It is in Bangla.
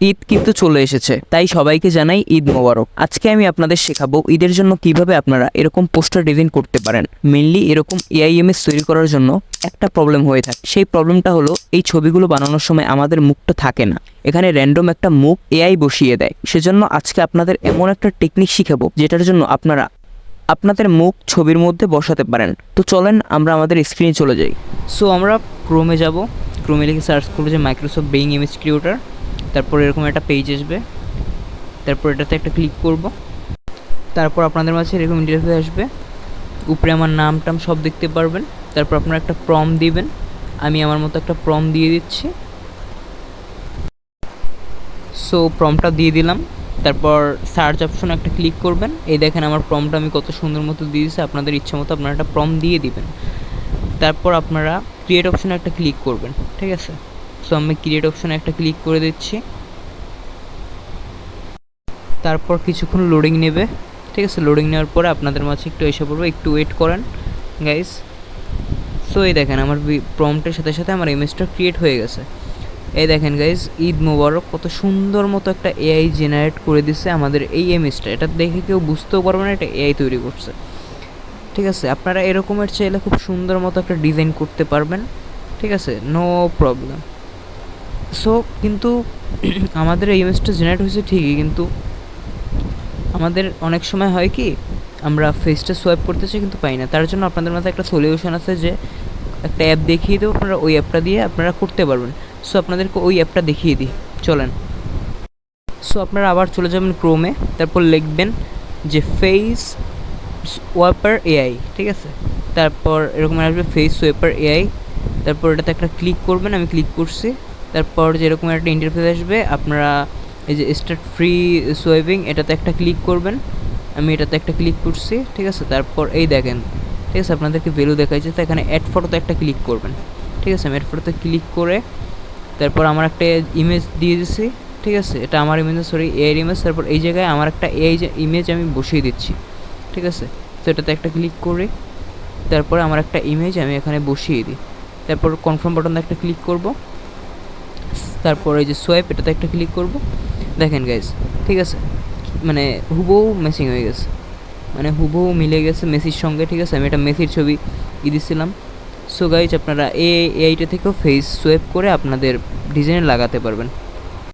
ঈদ কিন্তু চলে এসেছে, তাই সবাইকে জানাই ঈদ মোবারক। আজকে আমি আপনাদের শেখাবো ঈদের জন্য কিভাবে আপনারা এরকম পোস্টার ডিজাইন করতে পারেন। মেইনলি এরকম এআই ইমেজ তৈরি করার জন্য একটা প্রবলেম হয়ে থাকে। সেই প্রবলেমটা হলো এই ছবিগুলো বানানোর সময় আমাদের মুখটা থাকে না, এখানে র্যান্ডম একটা মুখ এআই বসিয়ে দেয়। সেজন্য আজকে আপনাদের এমন একটা টেকনিক শিখাবো যেটার জন্য আপনারা আপনাদের মুখ ছবির মধ্যে বসাতে পারেন। তো চলেন আমরা আমাদের স্ক্রিনে চলে যাই। সো আমরা ক্রোমে যাব, ক্রোমে লিখে সার্চ করবো যে মাইক্রোসফট বিং ইমেজ ক্রিয়েটর। তারপর এরকম একটা পেজ আসবে, তারপর এটাতে একটা ক্লিক করব। তারপর আপনাদের মাঝে এরকম ইন্টারফেস আসবে, উপরে আমার নাম টাম সব দেখতে পারবেন। তারপর আপনারা একটা প্রম দিবেন, আমি আমার মতো একটা প্রম দিয়ে দিচ্ছি। সো প্রমটা দিয়ে দিলাম। তারপর সার্চ অপশনে একটা ক্লিক করবেন। এই দেখেন আমার প্রমটা আমি কত সুন্দর মতো দিয়ে দিচ্ছি। আপনাদের ইচ্ছা মতো আপনারা একটা প্রম দিয়ে দিবেন। তারপর আপনারা ক্রিয়েট অপশনে একটা ক্লিক করবেন, ঠিক আছে। সো আমি ক্রিয়েট অপশনে একটা ক্লিক করে দিচ্ছি। তারপর কিছুক্ষণ লোডিং নেবে, ঠিক আছে। লোডিং নেওয়ার পরে আপনাদের মাঝে একটু এসে পড়বে, একটু ওয়েট করেন গাইস। সো এই দেখেন আমার প্রম্পটের সাথে সাথে আমার ইমেজটা ক্রিয়েট হয়ে গেছে। এই দেখেন গাইস, ঈদ মোবারক কত সুন্দর মতো একটা এআই জেনারেট করে দিচ্ছে আমাদের এই ইমেজটা। এটা দেখে কেউ বুঝতেও পারবে না এটা এআই তৈরি করছে, ঠিক আছে। আপনারা এরকমের চাইলে খুব সুন্দর মতো একটা ডিজাইন করতে পারবেন, ঠিক আছে, নো প্রবলেম। সো কিন্তু আমাদের এই ইমেজটা জেনারেট হয়েছে ঠিকই, কিন্তু আমাদের অনেক সময় হয় কি আমরা ফেসটা সোয়াইপ করতে চাই কিন্তু পাই না। তার জন্য আপনাদের মাথায় একটা সলিউশন আছে যে একটা অ্যাপ দেখিয়ে দেবো, আপনারা ওই অ্যাপটা দিয়ে আপনারা করতে পারবেন। সো আপনাদেরকে ওই অ্যাপটা দেখিয়ে দিই, চলেন। সো আপনারা আবার চলে যাবেন ক্রোমে, তারপর লিখবেন যে ফেস সোয়াইপার এআই, ঠিক আছে। তারপর এরকম আসবে ফেস সোয়াইপার এআই। তারপর এটাতে একটা ক্লিক করবেন, আমি ক্লিক করছি। তারপর যেরকম একটা ইন্টারফেস আসবে, আপনারা এই যে স্টার্ট ফ্রি সোয়াইপিং এটাতে একটা ক্লিক করবেন। আমি এটাতে একটা ক্লিক করছি, ঠিক আছে। তারপর এই দেখেন, ঠিক আছে, আপনাদেরকে ভ্যালু দেখাইছে, তো এখানে অ্যাড ফটোতে একটা ক্লিক করবেন, ঠিক আছে। আমি অ্যাড ফটোতে ক্লিক করে তারপর আমার একটা ইমেজ দিয়ে দিচ্ছি, ঠিক আছে। এটা আমার ইমেজ, সরি এআই ইমেজ। তারপর এই জায়গায় আমার একটা এআই ইমেজ আমি বসিয়ে দিচ্ছি, ঠিক আছে। তো এটাতে একটা ক্লিক করে তারপরে আমার একটা ইমেজ আমি এখানে বসিয়ে দিই। তারপর কনফার্ম বাটনে একটা ক্লিক করব। তারপর এই যে সোয়াইপ এটাতে একটা ক্লিক করব। দেখেন গাইজ, ঠিক আছে, মানে হুবহু ম্যাচিং হয়ে গেছে, মানে হুবহু মিলে গেছে মেসির সঙ্গে, ঠিক আছে। আমি একটা মেসির ছবি দিয়েছিলাম। সো গাইজ আপনারা এইটা থেকেও ফেস সোয়াইপ করে আপনাদের ডিজাইনে লাগাতে পারবেন।